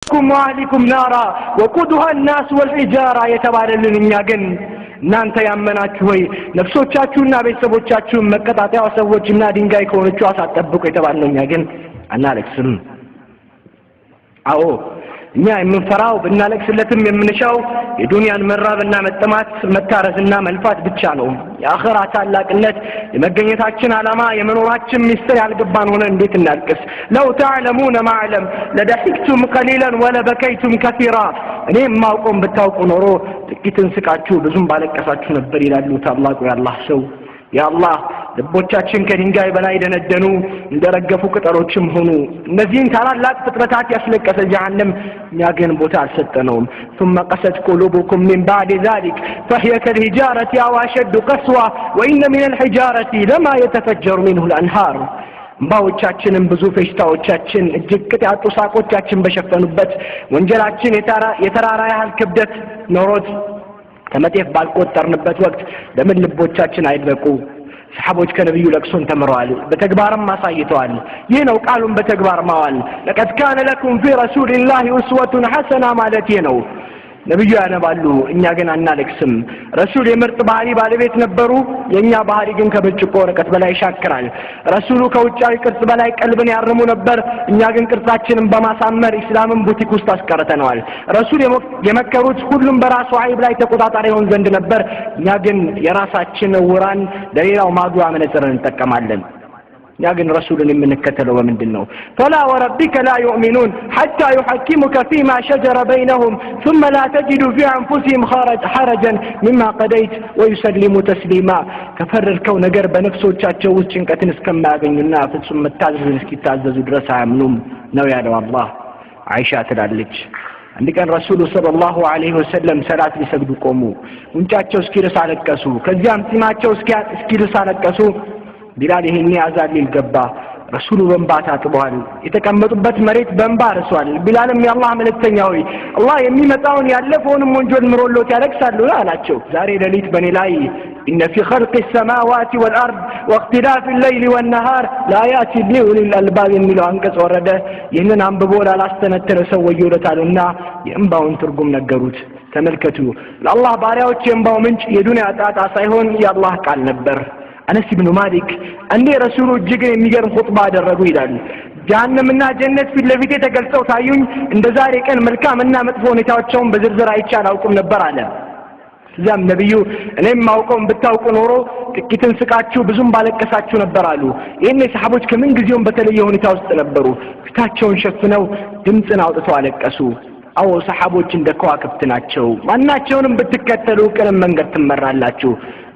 أنفسكم وأهلكم نارا وقودها الناس والحجارة يتبارلن ياغن እናንተ ያመናችሁ ሆይ ነፍሶቻችሁና ቤተሰቦቻችሁን መቀጣጣያ ሰዎችና ድንጋይ ከሆነችሁ አሳጠብቁ የተባለው እኛ ግን አናለቅስም። አዎ እኛ የምንፈራው ብናለቅስለትም የምንሻው የዱንያን መራብና መጠማት መታረዝና መልፋት ብቻ ነው። የአኺራ ታላቅነት የመገኘታችን ዓላማ የመኖራችን ሚስጥር ያልገባን ሆነ እንዴት እናልቅስ? ለው ተዕለሙነ ማዕለም ለደሒክቱም ቀሊላን ወለበከይቱም ከሲራ እኔም ማውቆም ብታውቁ ኖሮ ጥቂትን ስቃችሁ ብዙም ባለቀሳችሁ ነበር ይላሉ ታላቁ የአላህ ሰው። ያአላህ ልቦቻችን ከድንጋይ በላይ ደነደኑ እንደረገፉ ቅጠሎችም ሆኑ። እነዚህን ታላላቅ ፍጥረታት ያስለቀሰ ጀሃነም እኛ ግን ቦታ አልሰጠነውም። ثم قست قلوبكم من بعد ذلك فهي كالحجارة أو أشد قسوة وإن من الحجارة لما يتفجر منه الأنهار ባዎቻችንን ብዙ ፈሽታዎቻችን እጅግ ቅጣጡ ሳቆቻችን በሸፈኑበት ወንጀላችን የተራራ ያህል ክብደት ኖሮት ከመጤፍ ባልቆጠርንበት ወቅት ለምን ልቦቻችን አይድረቁ? ሰሃቦች ከነብዩ ለቅሶን ተምረዋል፣ በተግባርም አሳይተዋል። ይህ ነው ቃሉን በተግባር ማዋል። لقد كان لكم في رسول الله أسوة حسنة ማለት ይህ ነው። ነብዩ ያነባሉ፣ እኛ ግን አናለቅስም። ረሱል የምርጥ ባህሪ ባለቤት ነበሩ። የኛ ባህሪ ግን ከብርጭቆ ወረቀት በላይ ይሻክራል። ረሱሉ ከውጫዊ ቅርጽ በላይ ቀልብን ያርሙ ነበር። እኛ ግን ቅርጻችንን በማሳመር እስላምን ቡቲክ ውስጥ አስቀርተነዋል። ረሱል የመከሩት ሁሉም በራሱ አይብ ላይ ተቆጣጣሪ ይሆን ዘንድ ነበር። እኛ ግን የራሳችን ውራን ለሌላው ማጉያ መነጽርን እንጠቀማለን። يا جن رسول من كتلوا ومن دينه فلا وربك لا يؤمنون حتى يحكمك فيما شجر بينهم ثم لا تجد في أنفسهم حرجا مما قضيت ويسلموا تسليما كفر الكون قرب نفسه تشاتشوز شنكتن اسكما بيننا ثم التعزز نسكي تعزز درسا عملوم نويا لو الله عائشة تلالج عندك أن رسول صلى الله عليه وسلم صلاة بسجد قوموا ونشاتشو سكيرس على الكسو كزيام تيماتشو سكيرس على الكسو ቢላል ይሄን ያዛል ይልገባ ረሱሉ በእንባ ታጥበዋል። የተቀመጡበት መሬት በእንባ ረሷል። ቢላልም የአላህ መልእክተኛ ሆይ አላህ የሚመጣውን ያለፈውንም ወንጀል ምሮሎት ያለቅሳሉ አላቸው። ዛሬ ሌሊት በኔ ላይ إن في خلق السماوات والأرض واختلاف الليل والنهار لآيات لأولي الألباب የሚለው አንቀጽ ወረደ። ይህንን አንብቦ ላላስተነተረ ሰው ወዮለታልና የእንባውን ትርጉም ነገሩት። ተመልከቱ፣ ለአላህ ባሪያዎች የእንባው ምንጭ የዱንያ ጣጣ ሳይሆን የአላህ ቃል ነበር። أنس بن مالك أني رسول الجيل ميجر خطبة درجوا إلى جهنم منا جنة في اللفيت تجلسوا تعيون إن ذلك كان ملكا منا مدفون يتوجهون بزرزر عيشان أوكم نبر على زام نبيو لما أوكم بتاوكم ورو كتن سكاتشو بزوم بالك كساتشو نبر على إني سحبوش كمن جزيون بتليون يتوست نبروا كتاتشون شفناو دمتنا وتسوا عليك أسو أو سحبوش عند كواكب تناتشو ما ناتشونم بتكتلوا كلام من قد تمر على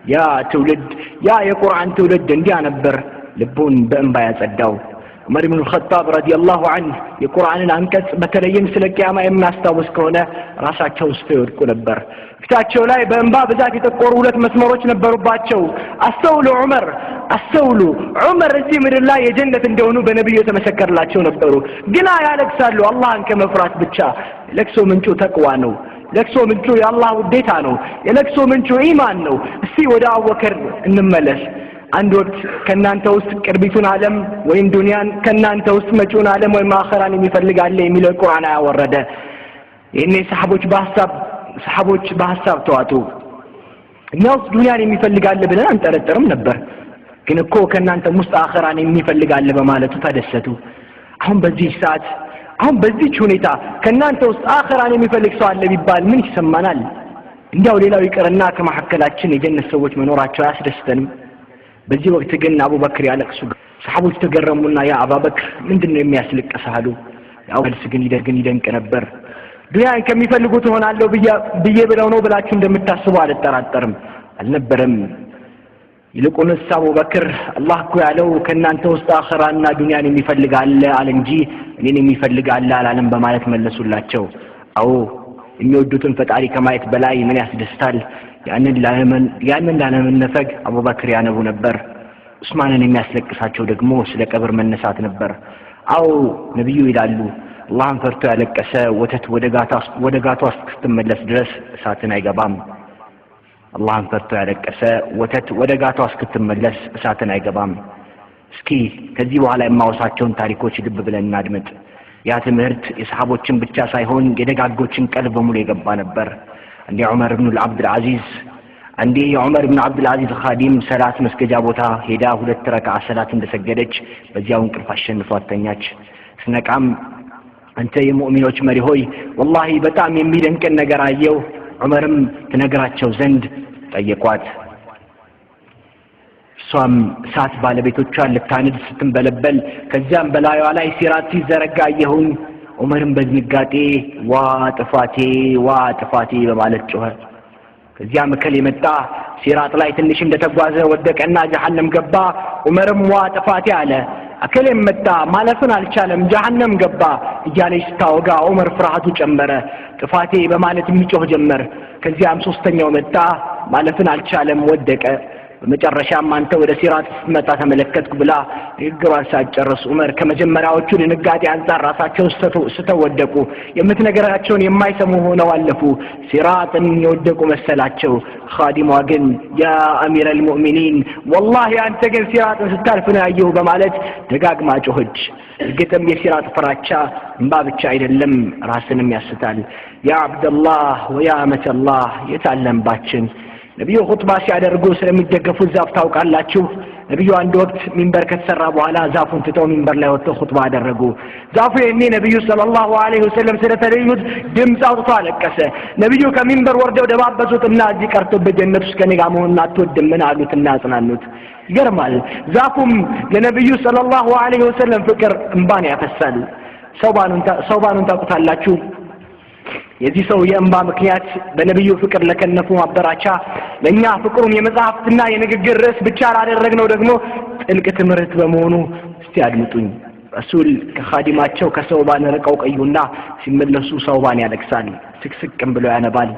يا تولد يا قرآن تولد اندي نبر لبون بأنبا يصداو عمر بن الخطاب رضي الله عنه የቁርአን አንቀጽ በተለይም ስለ ቂያማ የሚያስታውስ ከሆነ ራሳቸው ውስጥ ይወድቁ ነበር። ፊታቸው ላይ በእንባ ብዛት የተቆሩ ሁለት መስመሮች ነበሩባቸው። አስተውሉ ዑመር እዚህ ምድር ላይ የጀነት እንደሆኑ በነብዩ የተመሰከረላቸው ነበሩ። ግና ያለቅሳሉ አላህን ከመፍራት ብቻ። ለቅሶ ምንጩ ተቅዋ ነው። ለቅሶ ምንጩ የአላህ ውዴታ ነው። የለቅሶ ምንጩ ኢማን ነው። እስቲ ወደ አቡበክር እንመለስ። አንድ ወቅት ከናንተ ውስጥ ቅርቢቱን ዓለም ወይም ዱንያን ከናንተ ውስጥ መጪውን ዓለም ወይም አኺራን የሚፈልግ አለ የሚለው ቁርአን ያወረደ። ይሄኔ ሰሃቦች በሐሳብ ተዋጡ። እኛ ውስጥ ዱንያን የሚፈልግ አለ ብለን አንጠረጥርም ነበር። ግን እኮ ከናንተ ውስጥ አኺራን የሚፈልግ አለ በማለቱ ተደሰቱ። አሁን በዚህ ሁኔታ ከናንተ ውስጥ አኺራን የሚፈልግ ሰው አለ ቢባል ምን ይሰማናል? እንዲያው ሌላው ይቀርና ከመሐከላችን የጀነት ሰዎች መኖራቸው አያስደስተንም? በዚህ ወቅት ግን አቡበክር ያለቅሱ። ሰሃቦች ተገረሙና ያ አቡበክር ምንድነው የሚያስለቅስህ አሉ። ያው መልስ ግን ይደንቅ ነበር። ዱንያን ከሚፈልጉት ሆናለሁ ብዬ ብለው ነው ብላችሁ እንደምታስቡ አልጠራጠርም። አልነበረም። ይልቁንስ አቡበክር አላህ እኮ ያለው ከናንተ ውስጥ አኺራና ዱንያን የሚፈልግ አለ አለ እንጂ እኔን የሚፈልግ አለ አላለም በማለት መለሱላቸው። አዎ የሚወዱትን ፈጣሪ ከማየት በላይ ምን ያስደስታል? ያንን ላለመነፈግ አቡበክር ያነቡ ነበር። ዑስማንን የሚያስለቅሳቸው ደግሞ ስለ ቀብር መነሳት ነበር። አዎ ነብዩ ይላሉ አላህን ፈርቶ ያለቀሰ ወተት ወደ ጋቷ እስክትመለስ ድረስ እሳትን አይገባም። አላህን ፈርቶ ያለቀሰ ወተት ወደ ጋቷ እስክትመለስ እሳትን አይገባም። እስኪ ከዚህ በኋላ የማወሳቸውን ታሪኮች ልብ ብለን እናድምጥ። ያ ትምህርት የሰሃቦችን ብቻ ሳይሆን የደጋጎችን ቀልብ በሙሉ የገባ ነበር። እንደ ዑመር ኢብኑ አብዱልዓዚዝ አንዴ የዑመር ኢብኑ አብዱልዓዚዝ ኻዲም ሰላት መስገጃ ቦታ ሄዳ 2 ረክዓ ሰላት እንደሰገደች በዚያው እንቅልፍ አሸንፏት ተኛች። ስነቃም አንተ የሙእሚኖች መሪ ሆይ ወላሂ በጣም የሚደንቀን ነገር አየሁ፣ ዑመርም ትነግራቸው ዘንድ ጠየቋት። እሷም እሳት ባለቤቶቿን ልታንድ ስትንበለበል ከዚያም በላዩዋ ላይ ሲራጥ ሲዘረጋ አየሁኝ። ዑመርም በድንጋጤ ዋ ጥፋቴ በማለት ጮኸ። ከዚያ መከል የመጣ ሲራጥ ላይ ትንሽ እንደተጓዘ ወደቀና ጀሃነም ገባ። ዑመርም ዋ ጥፋቴ አለ። አከለም መጣ ማለፍን አልቻለም ጀሃነም ገባ እያለች ስታወጋ ዑመር ፍርሃቱ ጨመረ። ጥፋቴ በማለት የሚጮህ ጀመር። ከዚያም ሶስተኛው መጣ ማለፍን አልቻለም ወደቀ። በመጨረሻም አንተ ወደ ሲራጥ ስትመጣ ተመለከትኩ ብላ ንግግሯን ሳትጨርስ ዑመር ከመጀመሪያዎቹ ድንጋጤ አንፃር ራሳቸው ስተወደቁ የምትነግራቸውን የማይሰሙ ሆነው አለፉ። ሲራጥን የወደቁ መሰላቸው። ኻዲሟ ግን ያ አሚረል ሙእሚኒን ወላሂ አንተ ግን ሲራጥን ስታልፍ ነው ያየሁ በማለት ደጋግማ ጮኸች። እርግጥም የሲራጥ ፍራቻ እንባ ብቻ አይደለም ራስንም ያስታል። ያ አብደላህ ወያ አመተላህ የታለምባችን ነብዩ ኹጥባ ሲያደርጉ ስለሚደገፉት ዛፍ ታውቃላችሁ። ነብዩ አንድ ወቅት ሚንበር ከተሰራ በኋላ ዛፉን ትተው ሚንበር ላይ ወጥተው ኹጥባ አደረጉ። ዛፉ የኔ ነብዩ ሰለላሁ ዐለይሂ ወሰለም ስለተለዩት ድምፅ አውጥቶ አለቀሰ። ነብዩ ከሚንበር ወርደው ደባበሱትና እዚህ ቀርቶ በጀነት ውስጥ ከኔ ጋር መሆን አትወድም ምን አሉትና አጽናኑት። ይገርማል። ዛፉም ለነብዩ ሰለላሁ ዐለይሂ ወሰለም ፍቅር እንባን ያፈሳል። ሰውባኑን ታውቁታላችሁ። የዚህ ሰው የእንባ ምክንያት በነብዩ ፍቅር ለከነፉ ማበራቻ ለኛ ፍቅሩን የመጽሐፍትና የንግግር ርዕስ ብቻ ላደረግነው ደግሞ ጥልቅ ትምህርት በመሆኑ እስቲ አድምጡኝ። ረሱል ከኻዲማቸው ከሰውባን ርቀው ቀዩና ሲመለሱ ሰውባን ያለቅሳል፣ ስቅስቅም ብሎ ያነባል።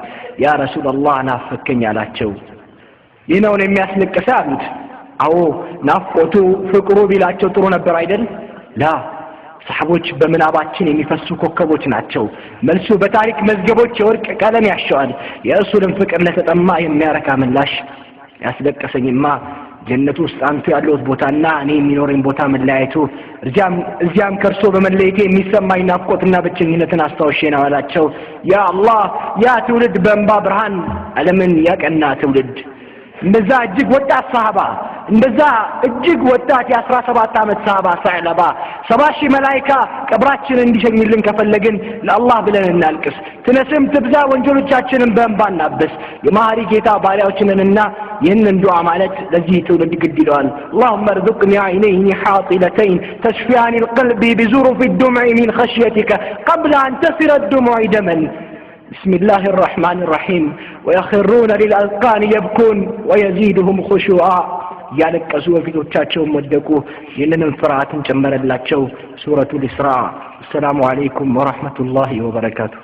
ያ ረሱላህ ናፈከኝ አላቸው። ይህ ነው የሚያስለቅሰ አሉት። አዎ ናፍቆቱ ፍቅሩ ቢላቸው ጥሩ ነበር አይደል? ላ ሰሃቦች በመናባችን የሚፈሱ ኮከቦች ናቸው። መልሱ በታሪክ መዝገቦች የወርቅ ቀለም ያሻዋል። የረሱልን ፍቅር ለተጠማ የሚያረካ ምላሽ። ያስለቀሰኝማ ጀነቱ ውስጥ አንቱ ያለሁት ቦታና እኔ የሚኖረኝ ቦታ መለያየቱ፣ እዚያም ከርሶ በመለየቴ የሚሰማኝ ናፍቆትና ብቸኝነትን አስታውሼ ነው አላቸው። ያ አላህ ያ ትውልድ በእንባ ብርሃን ዓለምን ያቀና ትውልድ እንደዛ እጅግ ወጣት ሰሃባ እንደዛ እጅግ ወጣት የ17 ዓመት ሰሃባ ሰዕለባ 70,000 መላእክት ቀብራችንን እንዲሸኙልን ከፈለግን ለአላህ ብለን እናልቅስ። ትነስም ትብዛ ወንጀሎቻችንን በእንባ እናብስ። የማህሪ ጌታ ባሪያዎችንና ይህንን ዱዓ ማለት ለዚህ ትውልድ ግድ ይለዋል። اللهم ارزقني عينين حاطلتين تشفيان القلب بزرف الدمع من خشيتك قبل أن تصير الدموع دما. بسم الله الرحمن الرحيم ويخرون للأذقان يبكون ويزيدهم خشوعا ያለቀሱ በፊቶቻቸውም ወደቁ። ይህንን ፍርሃትን ጨመረላቸው። ሱረቱል ኢስራ። ሰላሙ አለይኩም ወራህመቱላሂ ወበረካቱ።